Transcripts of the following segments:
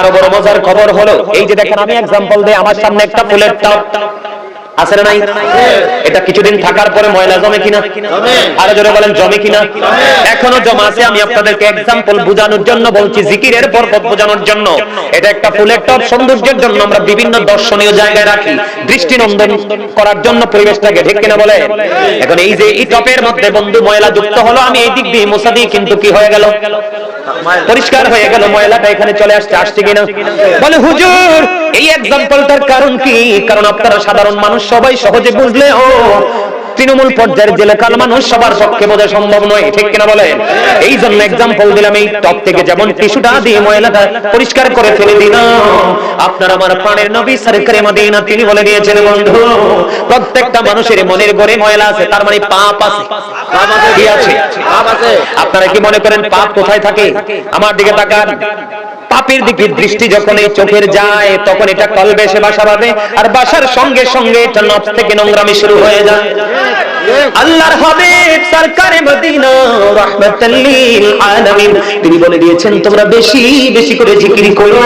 আরো বড় মজার খবর হলো, এই যে দেখেন আমি एग्जांपल দেই, আমার সামনে একটা ফুলের টব আছে না নাই? এটা কিছুদিন থাকার পরে ময়লা জমে কিনা? আরো জোরে বলেন জমে কিনা? এখনো জমা আছে। আমি আপনাদেরকে एग्जांपल বোঝানোর জন্য বলছি, জিকিরের বরকত বোঝানোর জন্য। এটা একটা ফুলের টব, সৌন্দর্যের জন্য আমরা বিভিন্ন দর্শনীয় জায়গায় রাখি, দৃষ্টিনন্দন করার জন্য পরিবেশটাকে, ঠিক কিনা বলে? এখন এই যে এই টবের মধ্যে বন্ধু ময়লা যুক্ত হলো, আমি এই দিক দিয়ে মোছা দিই, কিন্তু কি হয়ে গেল? পরিষ্কার হয়ে গেল, ময়লাটা এখানে চলে আসছে কিনা? বলে হুজুর এই एग्जांपलটার কারণ কি? কারণ আপনারা সাধারণ মানুষ সবাই সহজে বুঝলে ও তৃণমূল পর্যায়ের যে লোকাল মানুষ সবার পক্ষে বোঝা সম্ভব নয়, ঠিক কিনা বলেন? এই জন্য एग्जांपल দিলাম, এই টপ থেকে যেমন টিস্যুটা দিয়ে ময়লাটা পরিষ্কার করে ফেলে দিলাম, আপনার আমার প্রাণের নবী সরকারে মদিনা তিনি বলে দিয়েছেন বন্ধু, প্রত্যেকটা মানুষের মনের ঘরে ময়লা আছে, তার মানে পাপ আছে। পাপ আছে কি আছে? পাপ আছে। আপনারা কি মনে করেন পাপ কোথায় থাকে? আমার দিকে তাকান। পাপের দিকে দৃষ্টি যখন এই চোখের যায়, তখন এটা কলবে এসে বাসা বাঁধে, আর বাসার সঙ্গে সঙ্গে এটা নফস থেকে নোংরামি শুরু হয়ে যায়। আল্লাহর হাবিব সরকারে মদিনা রাহমাতাল লিল আলামিন তিনি বলে দিয়েছেন, তোমরা বেশি বেশি করে জিকির করো।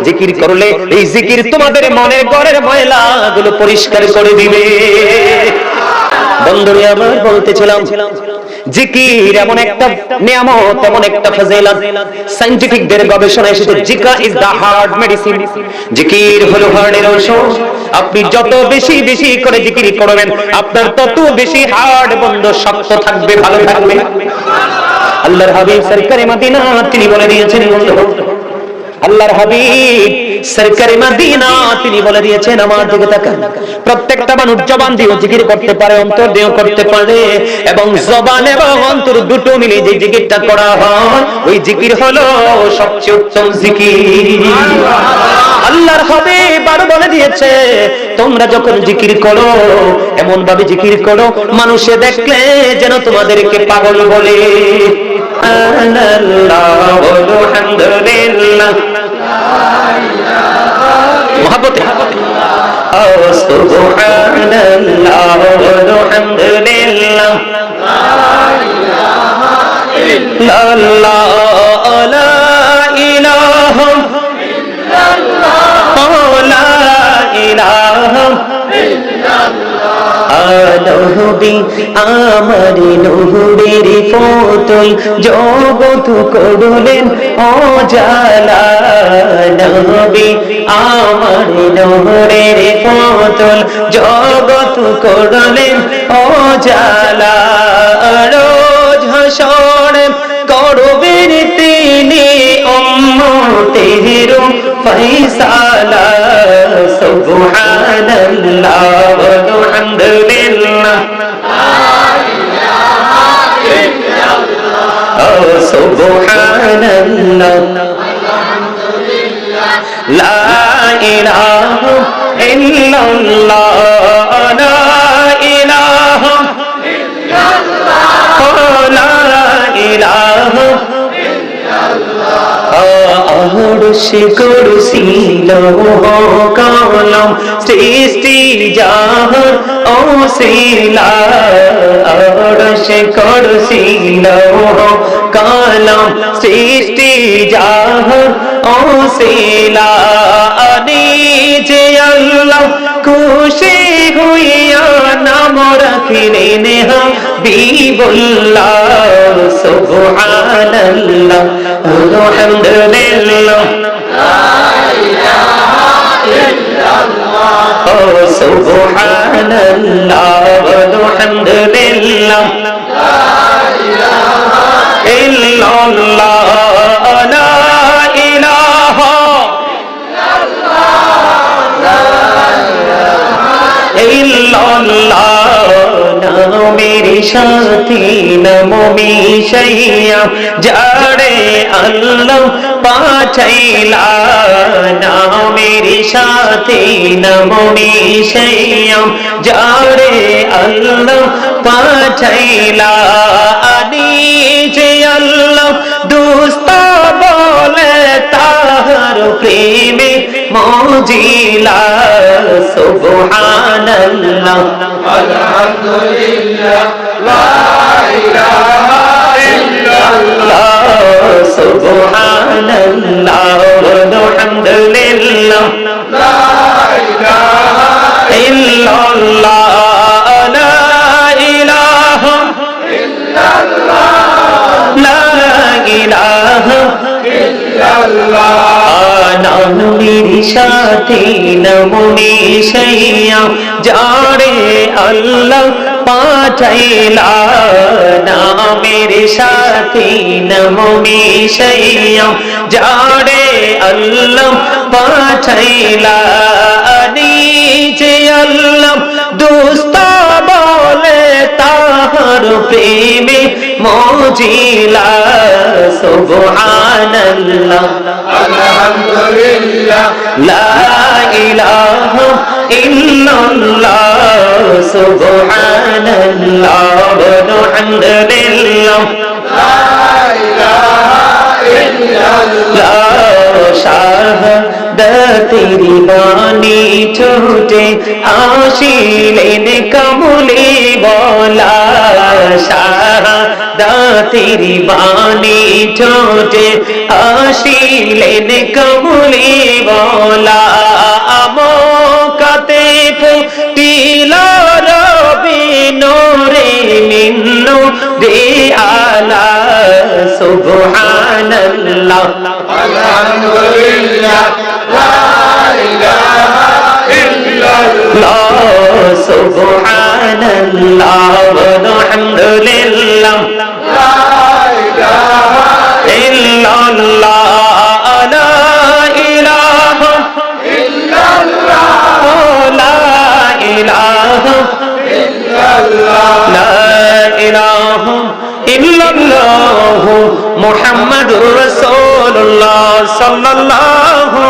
জিকির করলে এই জিকির তোমাদের মনের ঘরের ময়লাগুলো পরিষ্কার করে দিবে। বন্ধুরা আমার বলতেছিলাম, জিকির এমন একটা নিয়ামত, এমন একটা ফজিলত, সায়েন্টিফিকদের গবেষণা এসেছে, জিকির ইজ দা হার্ট মেডিসিন। জিকির হলো হার্টের ঔষধ। আপনি যত বেশি বেশি করে জিকির করবেন, আপনার তত বেশি হার্ট বন্ধ শক্ত থাকবে, ভালো থাকবে। আল্লাহর হাবিব সরকারে মদিনা তিনি বলে দিয়েছেন বন্ধু, আল্লাহর হাবিব সরকারে মদিনা তিনি বলে দিয়েছেন, আমার দিকে তাকান, প্রত্যেকটা মানুষ জবান দিয়ে জিকির করতে পারে, অন্তর দিয়েও করতে পারে, এবং জবান এবং অন্তর দুটো মিলে যে জিকিরটা করা হয়, ওই জিকির হলো সবচেয়ে উত্তম জিকির। আল্লাহর হাবিব আর বলে দিয়েছে, তোমরা যখন জিকির করো এমন ভাবে জিকির করো, মানুষে দেখলে যেন তোমাদেরকে পাগল বলে। আল্লাহু আলহামদুলিল্লাহ মহব্বতে সুবহানাল্লাহ আলহামদুলিল্লাহ লা ইলাহা ইল্লাল্লাহ লা ইলাহা নবী আমার নূরের পুতুল, জগৎ করলেন ও জালা। নবী আমার নূরের পুতুল, জগৎ করলেন ও জালা। রোজ হাসর করবেন তিনি উম্মতের ফয়সালা। সুবহানাল্লাহ আলহামদুলিল্লাহ লা ইলাহা ইল্লাল্লাহ সুবহানাল্লাহ আলহামদুলিল্লাহ লা ইলাহা ইল্লাল্লাহ লা ইলাহা ইল্লাল্লাহ লা ইলাহা আরশে কুরসি লৌহ কলম সৃষ্টি জাহান ওসিলা। আরশে কুরসি লৌহ কলম সৃষ্টি জাহান ওসিলা। নিজে আল্লাহ খুশি হইয়া নাম রাখিলেন হাবিবুল্লাহ। সুবহানাল্লাহ আলহামদুলিল্লাহ লা ইলাহা ইল্লাল্লাহ সুবহানাল্লাহ আলহামদুলিল্লাহ লা ইলাহা ইল্লাল্লাহ লা ইলাহা ইল্লাল্লাহ। নামের সাথে নাম মিশাইয়া যারে আল্লাহ পাঠাইলা। নামের সাথে নাম মিশাইয়া যারে আল্লাহ পাঠাইলা। নিজে আল্লাহ দোস্ত বলে তাহার প্রেমে মজিলা। সুবহানাল্লাহ আলহামদুলিল্লাহ লা ইলাহা ইল্লাল্লাহ সুবহানাল্লাহ मेरे साथी नमोनी शैया जाड़े अल्लाह पाठैला ना मेरे साथी नमोनी शैया जाड़े अल्लाह पाठैला नीचे अल्लाह दोस्ता बोले ताहर प्रेमे मोजिला सुबहानल्लाह अल्हम्दुलिल्लाह ला इलाहा इल्लल्लाह सुबहानल्लाह वल्हम्दुलिल्लाह ला इलाहा इल्लल्लाह शाहादतेरी बानी छूटे आशिलेन कमली बोला शाहादतेरी बानी छूटे आशिलेन कमली बोला আমো কাতে ফুটিলা রবি নূরে মিন্নু রে আলা সুবহানাল্লাহ আলহামদুলিল্লাহ লা ইলাহা ইল্লাল্লাহ সুবহানাল্লাহ আলহামদুলিল্লাহ লা ইলাহা ইল্লাল্লাহ লা ইলাহা মুহাম্মাদুর রাসূলুল্লাহ সাল্লাল্লাহু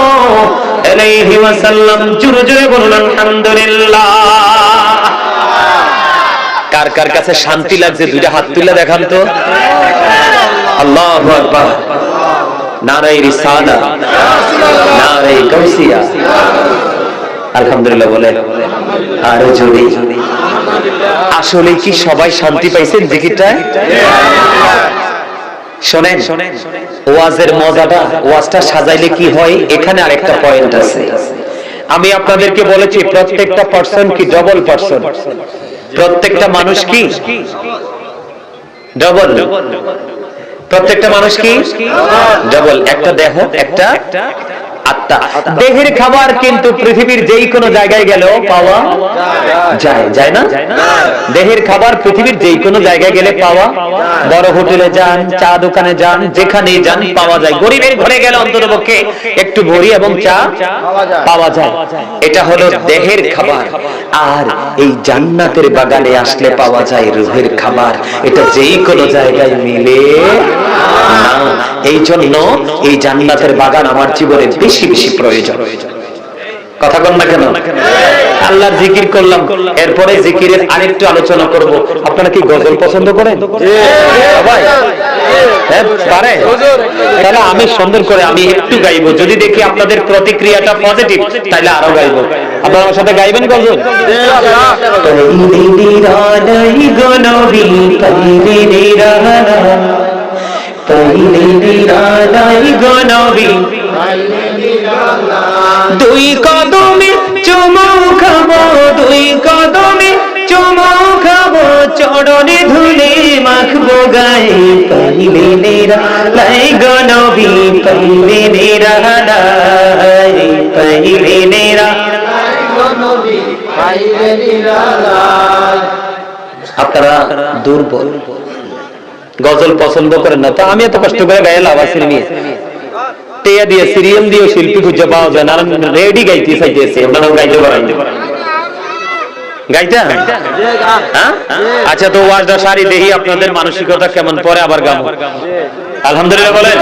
আলাইহি ওয়াসাল্লাম জোরে জোরে বলুন আলহামদুলিল্লাহ। কার কার কাছে শান্তি লাগছে দুইটা হাত তুলে দেখান তো। আল্লাহু আকবার। নারে রিসালা নারে গাউসিয়া আলহামদুলিল্লাহ বলে আরো জোরে। আসলে কি সবাই শান্তি পাইছেন জিকিরটায়? শোনেন ওয়াজের মজাটা, ওয়াজটা সাজাইলে কি হয় এখানে আরেকটা পয়েন্ট আছে। আমি আপনাদেরকে বলেছি প্রত্যেকটা পারসন কি ডবল পারসন, প্রত্যেকটা মানুষ কি ডবল, প্রত্যেকটা মানুষ কি ডবল, একটা দেহ একটা আত্মা। দেহের খাবার কিন্তু পৃথিবীর যেই কোনো জায়গায় গেলেও পাওয়া যায়, যায় না? দেহের খাবার পৃথিবীর যেই কোনো জায়গায় গেলে পাওয়া, বড় হোটেলে যান, চা দোকানে যান, যেখানে যান পাওয়া যায়। গরিবের ঘরে গেলে অন্ততপক্ষে একটু ভরি এবং চা পাওয়া যায়। এটা হলো দেহের খাবার। আর এই জান্নাতের বাগানে আসলে পাওয়া যায় রূহের খাবার। এটা যেই কোনো জায়গায় মিলে না। এই জন্য এই জান্নাতের বাগান আমার জীবনে বেশি বেশি প্রয়োজন। কথা বল না কেন? আল্লাহর জিকির করলাম, এরপরে জিকিরের আরেকটু আলোচনা করব। আপনারা কি গজল পছন্দ করেন সবাই? হ্যাঁ পারে? তাহলে আমি সুন্দর করে আমি একটু গাইবো, যদি দেখি আপনাদের প্রতিক্রিয়াটা পজিটিভ তাহলে আরো গাইবো। আপনারা আমার সাথে গাইবেন গজল? দুই কদমে চুমু খাবো, দুই কদমে চুমু খাবো, চরণে ধুলে মাখবো গায়ে। পাইলে নিরালাই গো নবী, পাইলে নিরালাই, পাইলে নিরালাই গো নবী, পাইলে নিরালাই। আপনারা দুর্বল, গজল পছন্দ করেন না, তো আমি এত কষ্ট করে গায়ে লাভ আছে নিয়ে টেয়া দিয়ে সিরিয়াল দিয়ে শিল্পী খুঁজে পাওয়া যায় না। রেডি গাইতে চাইতেছে, আপনারা গাইতে পারেন গাইতে? হ্যাঁ আচ্ছা, তো ওয়াজটা সারি দেখি আপনাদের মানসিকতা কেমন, পরে আবার গাবো। আলহামদুলিল্লাহ বলেন।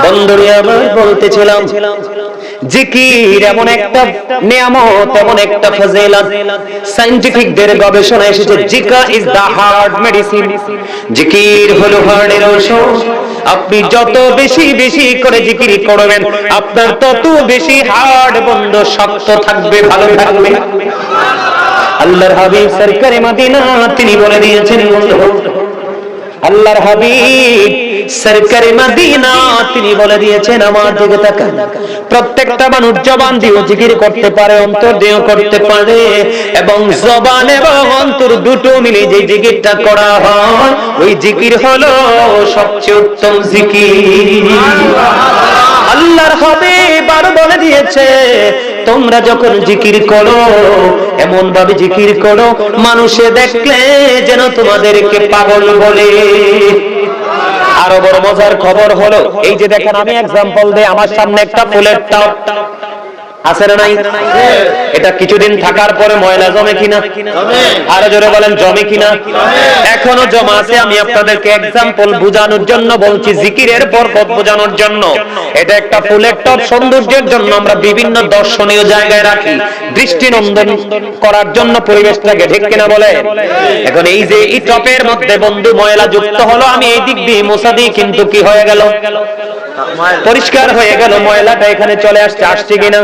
বন্ধুরা আবার বলতেছিলাম জিকির এমন একটা নিয়ামত, এমন একটা ফজিলত। সায়েন্টিফিকদের গবেষণায় এসেছে জিকা ইজ দা হার্ট মেডিসিন। জিকির হলো হার্টের ঔষধ। আপনি যত বেশি বেশি করে জিকির করবেন আপনার তত বেশি হার্ট বন্ধ শক্ত থাকবে, ভালো থাকবে। আল্লাহর হাবিব সরকারে মদিনা তিনি বলে দিয়েছেন, আল্লাহর হাবিব সরকারে মদিনা তিনি বলে দিয়েছেন আমার দিকে তাকান, প্রত্যেকটা মানুষ জবান দিয়ে জিকির করতে পারে, অন্তর দিয়েও করতে পারে, এবং জবান এবং অন্তর দুটো মিলে যে জিকিরটা করা হয় ওই জিকির হলো সবচেয়ে উত্তম জিকির। আল্লাহর হাবিব আরো বলে দিয়েছে তোমরা যখন জিকির করো এমন ভাবে জিকির করো মানুষে দেখলে যেন তোমাদেরকে পাগল বলে। আরো বড় মজার খবর হলো এই যে দেখেন আমি एग्जांपल দেই, আমার সামনে একটা ফুলের টব আছে না নাই? এটা কিছুদিন থাকার পরে ময়লা জমে কিনা? আরো জোরে বলেন জমে কিনা? এখনো জমা আছে। আমি আপনাদেরকে एग्जांपल বোঝানোর জন্য বলছি, জিকিরের বরকত বোঝানোর জন্য। এটা একটা ফুলের টব, সৌন্দর্যের জন্য আমরা বিভিন্ন দর্শনীয় জায়গায় রাখি, দৃষ্টিনন্দন করার জন্য পরিবেশটাকে, ঠিক কিনা বলে? এখন এই যে এই টবের মধ্যে বন্ধু ময়লা যুক্ত হলো, আমি এই দিক দিয়ে মোছা দিই, কিন্তু কি হয়ে গেল? পরিষ্কার হয়ে গেল, ময়লাটা এখানে চলে আসছে, আসছে কিনা?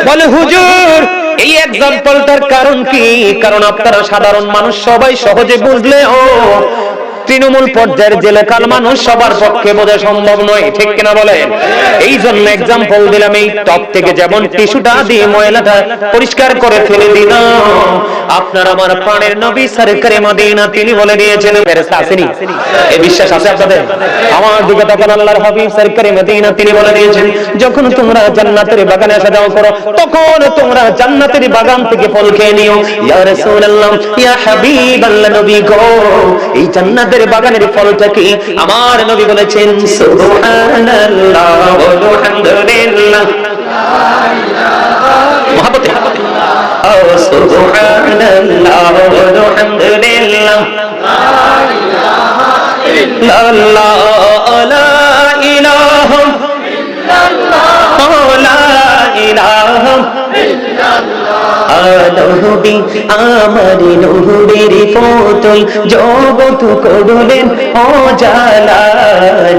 বলে হুজুর এই एग्जांपलটার কারণ কি? কারণ আপনারা সাধারণ মানুষ সবাই সহজে বুঝলেও তৃণমূল পর্যায়ের যে লোকাল মানুষ সবার পক্ষে বোঝা সম্ভব নয়, ঠিক কিনা বলেন? এই জন্য एग्जांपल দিলাম, এই টব থেকে যেমন টিস্যুটা দিয়ে ময়লাটা পরিষ্কার করে ফেলে দিলাম, আপনার আমার প্রাণের নবী সরকারে মদিনা তিনি বলে দিয়েছেন, ফেরেশতা আসেনি? এই বিশ্বাস আছে আপনাদের? আমার দিকে তাকান, আল্লাহর হাবিব সরকারে মদিনা তিনি বলে দিয়েছেন যখন তোমরা জান্নাতের বাগানে আসা যাওয়া করো তখন তোমরা জান্নাতের বাগান থেকে ফল খেয়ে নিও। ইয়া রাসূলুল্লাহ, ইয়া হাবিবাল্লাহ, নবী গো এই জান্নাতের বাগানের ফলটা কি? আমার নবী বলেছেন সুবহানাল্লাহ ওয়া আলহামদুলিল্লাহ, মহব্বতে ও সুবহানাল্লাহ ওয়া আলহামদুলিল্লাহ, লা ইলাহা ইল্লাল্লাহ, লা ইলাহা ইল্লাল্লাহ, লা ইলাহা নবী আমার নূরের পুতুল জগৎ করলেন ও জালা,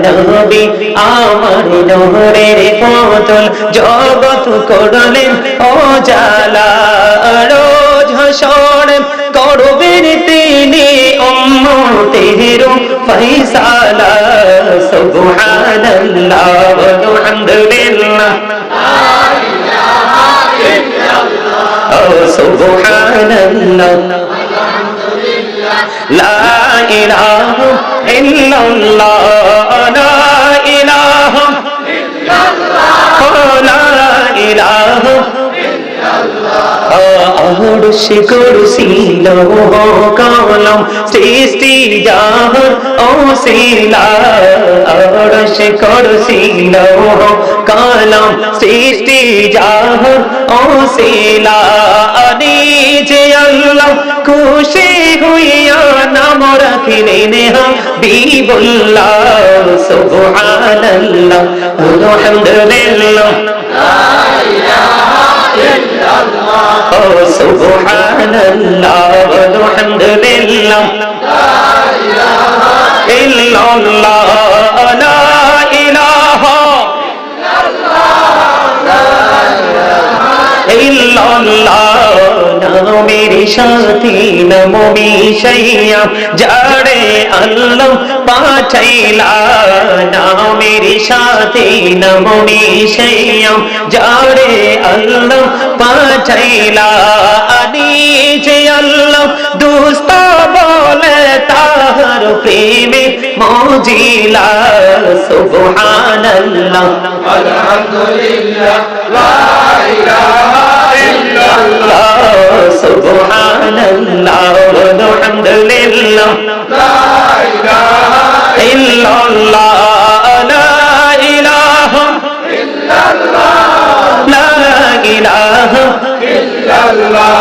নবী আমার নূরের পুতুল জগৎ করলেন ও জালা, রোজ হাসর করবেন তিনি উম্মতের ফয়সালা, সুবহানাল্লাহ ওয়া আলহামদুলিল্লাহ, সুবহানাল্লাহ, লা ইলাহা ইল্লাল্লাহ, লা ইলাহা ইল্লাল্লাহ, লা ইলাহা আরশ কুরসি লৌহ কলম সৃষ্টি জাহান ওসিলা, আরশ কুরসি লৌহ কলম সৃষ্টি জাহান ওসিলা, নিজে আল্লাহ খুশি হইয়া নাম রাখিলেন হাবিবুল্লাহ, সুবহানাল্লাহ আলহামদুলিল্লাহ, লা ইলাহা ইল্লাল্লাহ, সুবহানাল্লাহ আলহামদুলিল্লাহ, লা ইলাহা ইল্লাল্লাহ, লা ইলাহা ইল্লাল্লাহ, নামের সাথী নমো মিশাইয়া যারে আল্লাহ পাঠাইলা, নামের সাথী নমো মিশাইয়া যারে আল্লাহ পাঠাইলা, নিজে আল্লাহ দোস্ত বলে তাহার প্রেমে মজিলা, সুবহানাল্লাহ আলহামদুলিল্লাহ, লা ইলাহা ইল্লাল্লাহ, সুবহানাল্লাহ আলহামদুলিল্লাহ, লা ইলাহা ইল্লাল্লাহ, লা ইলাহা ইল্লাল্লাহ, লা ইলাহা ইল্লাল্লাহ,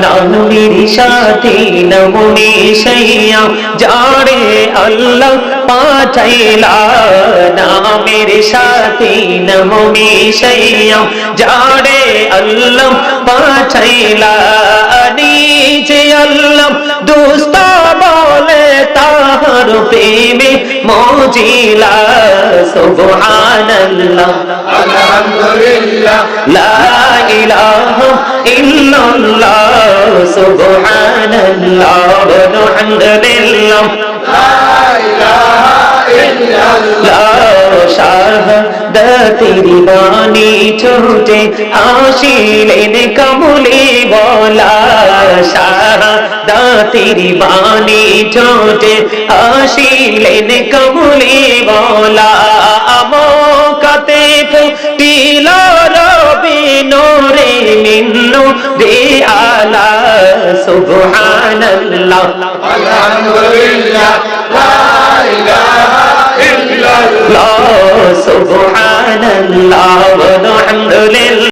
নামের সাথী নমো মিশাইয়া যারে আল্লাহ পাঠাইলা, নামের সাথী নমো মিশাইয়া যারে আল্লাহ পাঠাইলা, নিজে আল্লাহ দোস্ত বলে তাহার প্রেমে মজিলা, সুবহানাল্লাহ আলহামদুলিল্লাহ, লা ইলাহা ইল্লাল্লাহ, সুবহানাল্লাহ আলহামদুলিল্লাহ, লা শাহাদাতের বাণী ছোটে আসিলেন কমলি বলা শাহাদাতের বাণী ছোটে আসিলেন কমলি বলা আমকাতে ফুটিল রবি নূরে মিন্নু রে আলা সুবহানাল্লাহ আলহামদুলিল্লাহ লা ইলাহা ইল্লাল্লাহ সুবহানাল্লাহ ওয়া আলহামদুলিল্লাহ।